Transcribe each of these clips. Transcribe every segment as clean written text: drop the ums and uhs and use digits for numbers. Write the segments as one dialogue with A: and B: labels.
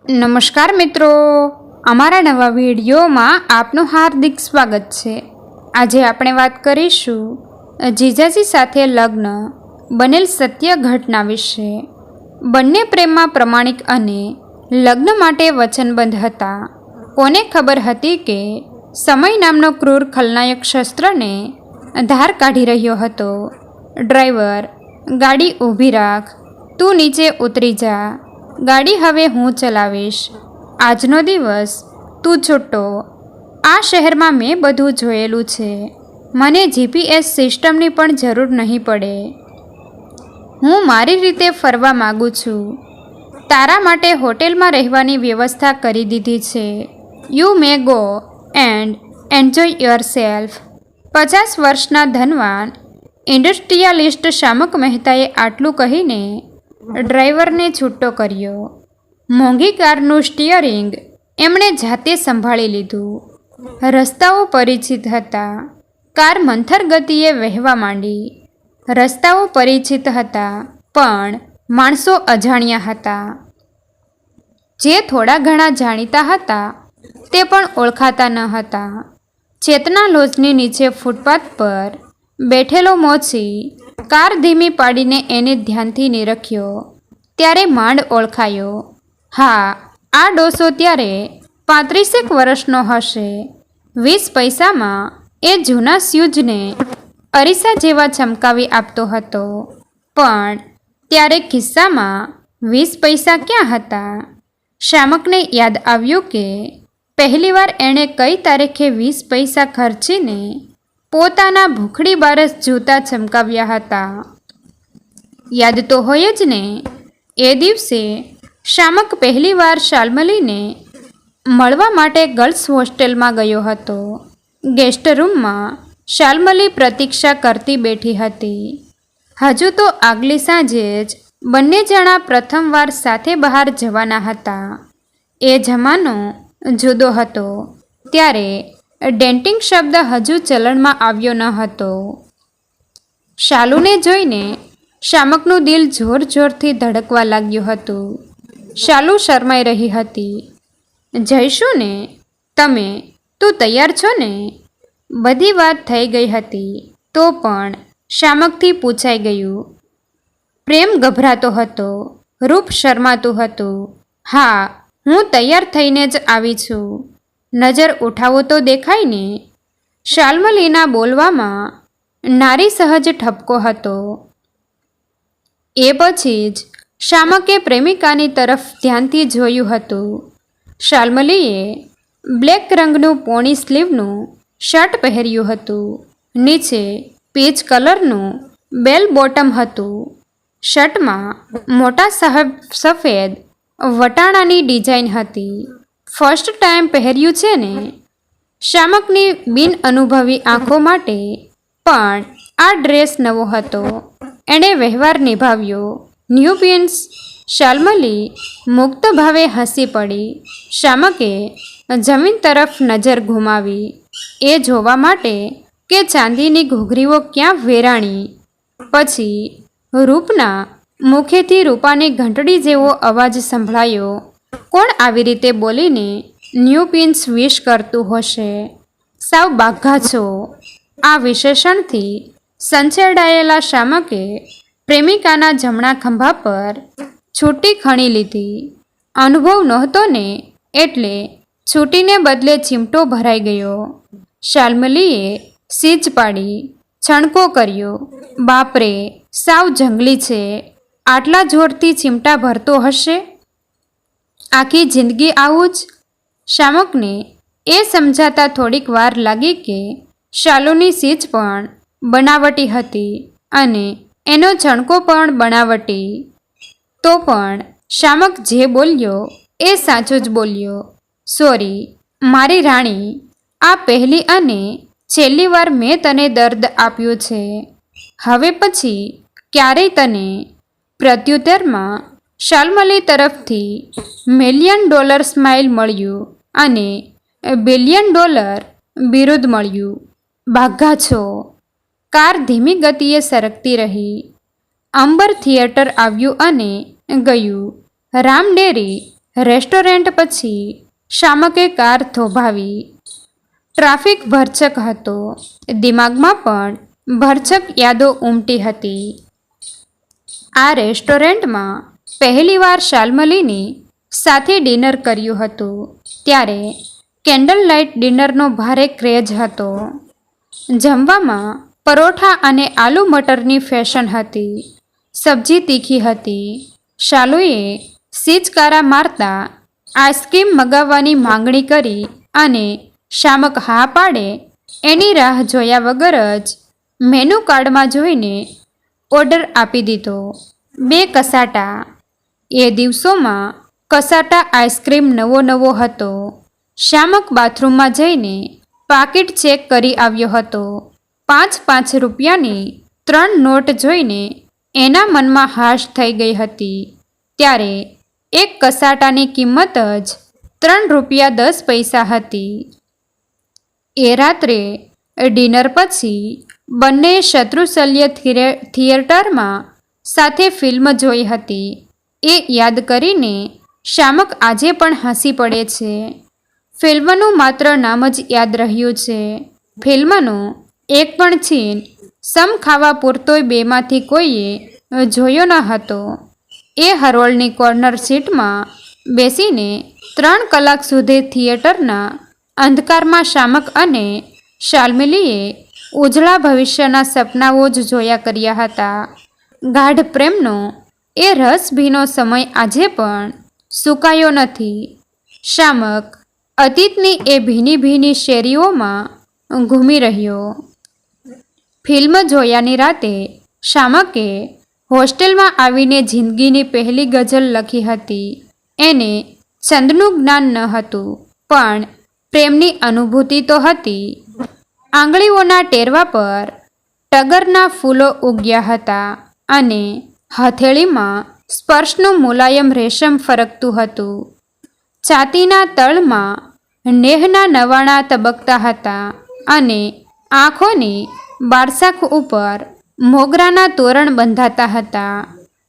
A: નમસ્કાર મિત્રો, અમારા નવા વિડીયોમાં આપનું હાર્દિક સ્વાગત છે। આજે આપણે વાત કરીશું જીજાજી સાથે લગ્ન બનેલ સત્ય ઘટના વિશે। બંને પ્રેમમાં પ્રમાણિક અને લગ્ન માટે વચનબદ્ધ હતા। કોને ખબર હતી કે સમય નામનો ક્રૂર ખલનાયક શસ્ત્રને ધાર કાઢી રહ્યો હતો। ડ્રાઈવર, ગાડી ઊભી રાખ, તું નીચે ઉતરી જા, ગાડી હવે હું ચલાવીશ, આજનો દિવસ તું છૂટો। આ શહેરમાં મેં બધું જોયેલું છે, મને GPS સિસ્ટમની પણ જરૂર નહીં પડે। હું મારી રીતે ફરવા માગું છું, તારા માટે હોટેલમાં રહેવાની વ્યવસ્થા કરી દીધી છે। You may go and enjoy yourself. 50 વર્ષના ધનવાન ઇન્ડસ્ટ્રીયાલિસ્ટ શામક મહેતાએ આટલું કહીને ડ્રાઈવરને છૂટો કર્યો। મોંઘી કારનું સ્ટીયરિંગ એમણે જાતે સંભાળી લીધું। રસ્તાઓ પરિચિત હતા, કાર મંથર ગતિએ વહેવા માંડી। રસ્તાઓ પરિચિત હતા, પણ માણસો અજાણ્યા હતા। જે થોડા ઘણા જાણીતા હતા તે પણ ઓળખાતા ન હતા। ચેતના લોજની નીચે ફૂટપાથ પર બેઠેલો મોચી કાર ધીમી પાડીને એને ધ્યાનથી નિરખ્યો ત્યારે માંડ ઓળખાયો। હા, આ ડોસો ત્યારે 35 વર્ષનો હશે। 20 પૈસામાં એ જૂના સ્યુઝને અરીસા જેવા ચમકાવી આપતો હતો, પણ ત્યારે ખિસ્સામાં 20 પૈસા ક્યાં હતા? શામકને યાદ આવ્યું કે પહેલીવાર એણે કઈ તારીખે 20 પૈસા ખર્ચીને પોતાના ભૂખડી બારસ જૂતા ચમકાવ્યા હતા। યાદ તો હોય જ ને। એ દિવસે શામક પહેલીવાર શાલ્મલીને મળવા માટે ગર્લ્સ હોસ્ટેલમાં ગયો હતો। ગેસ્ટ રૂમમાં શાલ્મલી પ્રતીક્ષા કરતી બેઠી હતી। હજુ તો આગલી સાંજે જ બંને જણા પ્રથમવાર સાથે બહાર જવાના હતા। એ જમાનો જુદો હતો, ત્યારે ડેટિંગ શબ્દ હજુ ચલણમાં આવ્યો ન હતો। શાલુને જોઈને શામકનું દિલ જોર જોરથી ધડકવા લાગ્યું હતું। શાલુ શરમાઈ રહી હતી। જઈશું ને? તું તૈયાર છો ને? બધી વાત થઈ ગઈ હતી, તો પણ શામકથી પૂછાઈ ગયું। પ્રેમ ગભરાતો હતો, રૂપ શરમાતું હતું। હા, હું તૈયાર થઈને જ આવી છું, નજર ઉઠાવો તો દેખાય ને? શાલ્મલીના બોલવામાં નારી સહજ ઠપકો હતો। એ પછી જ શામકે પ્રેમિકાની તરફ ધ્યાનથી જોયું હતું। શાલ્મલીએ બ્લેક રંગનું પોણી સ્લીવનું શર્ટ પહેર્યું હતું, નીચે પીચ કલરનું બેલ બોટમ હતું। શર્ટમાં મોટા સફેદ વટાણાની ડિઝાઇન હતી। ફર્સ્ટ ટાઈમ પહેર્યું છે ને? શામકની બિન અનુભવી આંખો માટે પણ આ ડ્રેસ નવો હતો। એણે વ્યવહાર નિભાવ્યો। New prince? શાલ્મલી મુક્ત ભાવે હસી પડી। શામકે જમીન તરફ નજર ઘુમાવી, એ જોવા માટે કે ચાંદીની ઘૂઘરીઓ ક્યાં વેરાણી। પછી રૂપના મુખેથી રૂપાની ઘંટડી જેવો અવાજ સંભળાયો। કોણ આવી રીતે બોલીને ન્યૂ પ્રિન્સ વિશ કરતું હશે? સાવ બાઘા છો। આ વિશેષણથી સંચેડાયેલા શામકે પ્રેમિકાના જમણા ખંભા પર છૂટી ખણી લીધી। અનુભવ નહોતો ને, એટલે છૂટીને બદલે ચીમટો ભરાઈ ગયો। શાલ્મલીએ સીજ પાડી, છણકો કર્યો। બાપરે, સાવ જંગલી છે, આટલા જોરથી ચીમટા ભરતો હશે? આખી જિંદગી આવું જ? શામકને એ સમજાતા થોડીક વાર લાગી કે શાલુની સીજ પણ બનાવટી હતી અને એનો છણકો પણ બનાવટી। તો પણ શામક જે બોલ્યો એ સાચું જ બોલ્યો। સોરી મારી રાણી, આ પહેલી અને છેલ્લી વાર મેં તને દર્દ આપ્યું છે, હવે પછી ક્યારેય તને। પ્રત્યુત્તરમાં શાલ્મલી તરફથી $1 મિલિયન સ્માઇલ મળ્યું અને $1 બિલિયન બિરુદ મળ્યું। બાઘા છો। કાર ધીમી ગતિએ સરકતી રહી। અંબર થિયેટર આવ્યું અને ગયું। રામડેરી રેસ્ટોરન્ટ પછી શામકે કાર થોભાવી. ટ્રાફિક ભરચક હતો. દિમાગમાં પણ ભરચક યાદો ઉમટી હતી. આ રેસ્ટોરન્ટમાં પહેલીવાર શાલ્મલીની સાથે ડિનર કર્યું હતું. ત્યારે કેન્ડલ લાઇટ ડિનરનો ભારે ક્રેઝ હતો. જમવામાં પરોઠા અને આલુ મટરની ફેશન હતી. સબ્જી તીખી હતી. શાલુએ સિચકારા મારતા આઈસ્ક્રીમ મગાવવાની માંગણી કરી અને શામક હા પાડે એની રાહ જોયા વગર જ મેનુ કાર્ડમાં જોઈને ઓર્ડર આપી દીધો. 2 કસાટા. એ દિવસોમાં કસાટા આઈસ્ક્રીમ નવો હતો. શામક બાથરૂમમાં જઈને પાકીટ ચેક કરી આવ્યો હતો. 5 રૂપિયાની 3 નોટ જોઈને એના મનમાં હાશ થઈ ગઈ હતી. ત્યારે એક કસાટાની કિંમત જ 3 રૂપિયા 10 પૈસા હતી. એ રાત્રે ડિનર પછી બંને શત્રુશલ્ય થિયેટરમાં સાથે ફિલ્મ જોઈ હતી. એ યાદ કરીને શામક આજે પણ હસી પડે છે. ફિલ્મનું માત્ર નામ જ યાદ રહ્યું છે. ફિલ્મનો એક પણ સીન સમ ખાવા પૂરતોય બેમાંથી કોઈએ જોયો ન હતો. એ હરોળની કોર્નર સીટમાં બેસીને 3 કલાક સુધી થિયેટરના અંધકારમાં શામક અને શાલ્મલીએ ઉજળા ભવિષ્યના સપનાઓ જ જોયા કર્યા હતા. ગાઢ પ્રેમનો એ રસભીનો સમય આજે પણ સુકાયો નથી. શામક અતીતની એ ભીની શેરીઓમાં ઘૂમી રહ્યો. ફિલ્મ જોયાની રાતે શામકે હોસ્ટેલમાં આવીને જિંદગીની પહેલી ગઝલ લખી હતી. એને છંદનું જ્ઞાન ન હતું, પણ પ્રેમની અનુભૂતિ તો હતી. આંગળીઓના ટેરવા પર ટગરના ફૂલો ઉગ્યા હતા અને હથેળીમાં સ્પર્શનું મુલાયમ રેશમ ફરકતું હતું. છાતીના તળમાં નેહના નવાણા તબકતા હતા અને આંખોની બારસાખ ઉપર મોગરાના તોરણ બંધાતા હતા.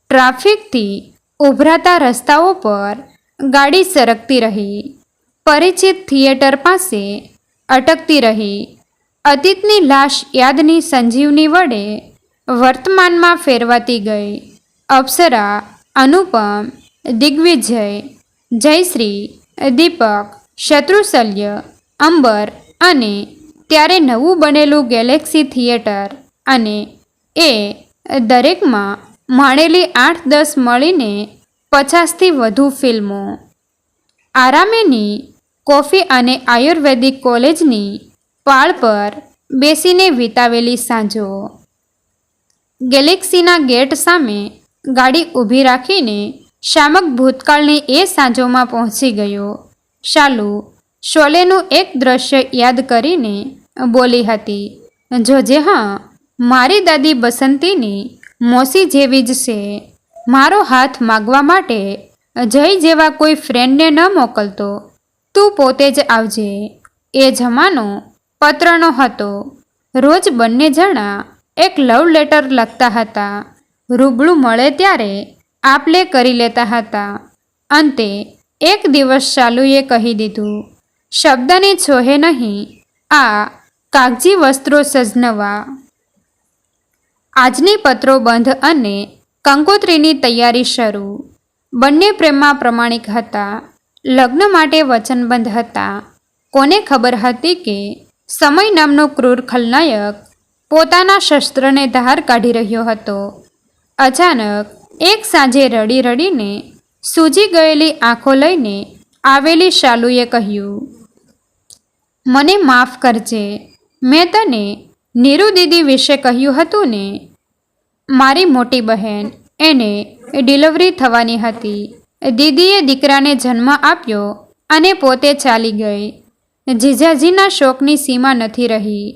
A: ટ્રાફિકથી ઉભરાતા રસ્તાઓ પર ગાડી સરકતી રહી. પરિચિત થિયેટર પાસે અટકતી રહી. અતીતની લાશ યાદની સંજીવની વડે વર્તમાનમાં ફેરવાતી ગઈ. અપ્સરા, અનુપમ, દિગ્વિજય, જયશ્રી, દીપક, શત્રુશલ્ય, અંબર અને ત્યારે નવું બનેલું ગેલેક્સી થિયેટર અને એ દરેકમાં માણેલી 8-10 મળીને 50થી વધુ ફિલ્મો. આરામેની કોફી અને આયુર્વેદિક કોલેજની પાળ પર બેસીને વિતાવેલી સાંજો. ગેલેક્સીના ગેટ સામે ગાડી ઊભી રાખીને શામક ભૂતકાળની એ સાંજોમાં પહોંચી ગયો. શાલુ શોલેનું એક દ્રશ્ય યાદ કરીને બોલી હતી, જોજે હા, મારી દાદી બસંતીની મોસી જેવી જ છે. મારો હાથ માગવા માટે જય જેવા કોઈ ફ્રેન્ડને ન મોકલતો, તું પોતે જ આવજે. એ જમાનો પત્રનો હતો. રોજ બંને જણા એક લવ લેટર લખતા હતા. રૂબરૂ મળે ત્યારે આપલે કરી લેતા હતા. અંતે એક દિવસ શાલુએ કહી દીધું, શબ્દની છોહે નહીં, આ કાગજી વસ્ત્રો સજનવા. આજની પત્રો બંધ અને કંકોત્રીની તૈયારી શરૂ. બંને પ્રેમમાં પ્રમાણિક હતા. લગ્ન માટે વચનબદ્ધ હતા. કોને ખબર હતી કે સમય નામનો ક્રૂર ખલનાયક પોતાના શસ્ત્રને ધાર કાઢી રહ્યો હતો. અચાનક એક સાંજે રડી રડીને સૂજી ગયેલી આંખો લઈને આવેલી શાલુએ કહ્યું, મને માફ કરજે, મેં તને નીરુ દીદી વિશે કહ્યું હતું ને. મારી મોટી બહેન, એને ડિલિવરી થવાની હતી. દીદીએ દીકરાને જન્મ આપ્યો અને પોતે ચાલી ગઈ. જીજાજીના શોકની સીમા નથી રહી.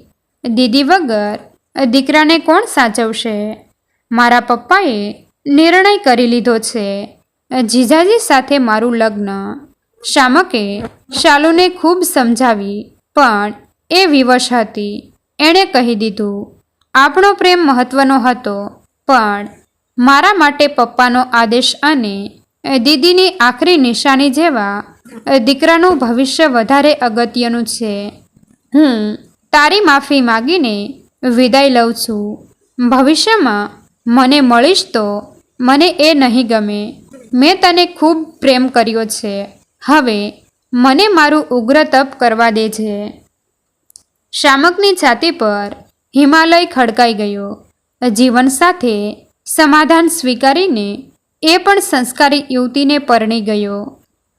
A: દીદી વગર દીકરાને કોણ સાચવશે? મારા પપ્પાએ નિર્ણય કરી લીધો છે, જીજાજી સાથે મારું લગ્ન. શામકે શાલુને ખૂબ સમજાવી, પણ એ વિવશ હતી. એણે કહી દીધું, આપણો પ્રેમ મહત્વનો હતો, પણ મારા માટે પપ્પાનો આદેશ અને દીદીની આખરી નિશાની જેવા દીકરાનું ભવિષ્ય વધારે અગત્યનું છે. હું તારી માફી માગીને વિદાય લઉં છું. ભવિષ્યમાં મને મળીશ તો મને એ નહીં ગમે. મેં તને ખૂબ પ્રેમ કર્યો છે. હવે મને મારું ઉગ્ર તપ કરવા દેજે. શામકની છાતી પર હિમાલય ખડકાઈ ગયો. જીવન સાથે સમાધાન સ્વીકારીને એ પણ સંસ્કારી યુવતીને પરણી ગયો.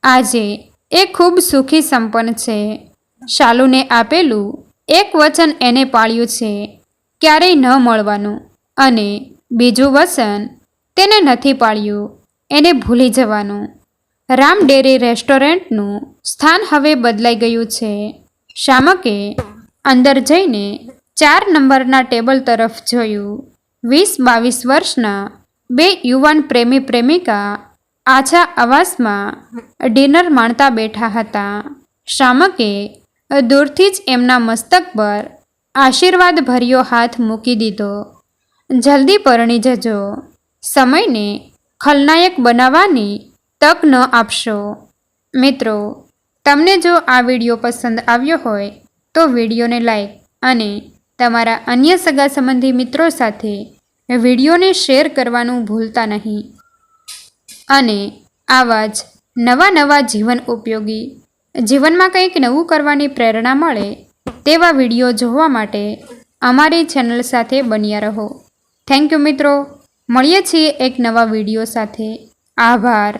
A: આજે એ ખૂબ સુખી સંપન્ન છે. શાલુને આપેલું એક વચન એને પાળ્યું છે, ક્યારેય ન મળવાનું, અને બીજું વચન તેને નથી પાળ્યું, એને ભૂલી જવાનું. રામ ડેરી રેસ્ટોરન્ટનું સ્થાન હવે બદલાઈ ગયું છે. શામકે અંદર જઈને 4 નંબરના ટેબલ તરફ જોયું. 20-22 વર્ષના બે યુવાન પ્રેમી પ્રેમિકા આછા અવાજમાં ડિનર માણતા બેઠા હતા. શામકે દૂરથી જ એમના મસ્તક પર આશીર્વાદ ભર્યો હાથ મૂકી દીધો. જલ્દી પરણી જજો. સમયને ખલનાયક બનાવવાની તક ન આપશો. મિત્રો, તમને જો આ વિડીયો પસંદ આવ્યો હોય તો વિડીયોને લાઈક અને તમારા અન્ય સગા સંબંધી મિત્રો સાથે વિડીયોને શેર કરવાનું ભૂલતા નહીં. અને આવા જ નવા જીવન ઉપયોગી, જીવનમાં કંઈક નવું કરવાની પ્રેરણા મળે તેવા વિડીયો જોવા માટે અમારી ચેનલ સાથે બન્યા રહો. થેન્ક યુ મિત્રો. મળીએ છીએ એક નવા વિડીયો સાથે. આભાર.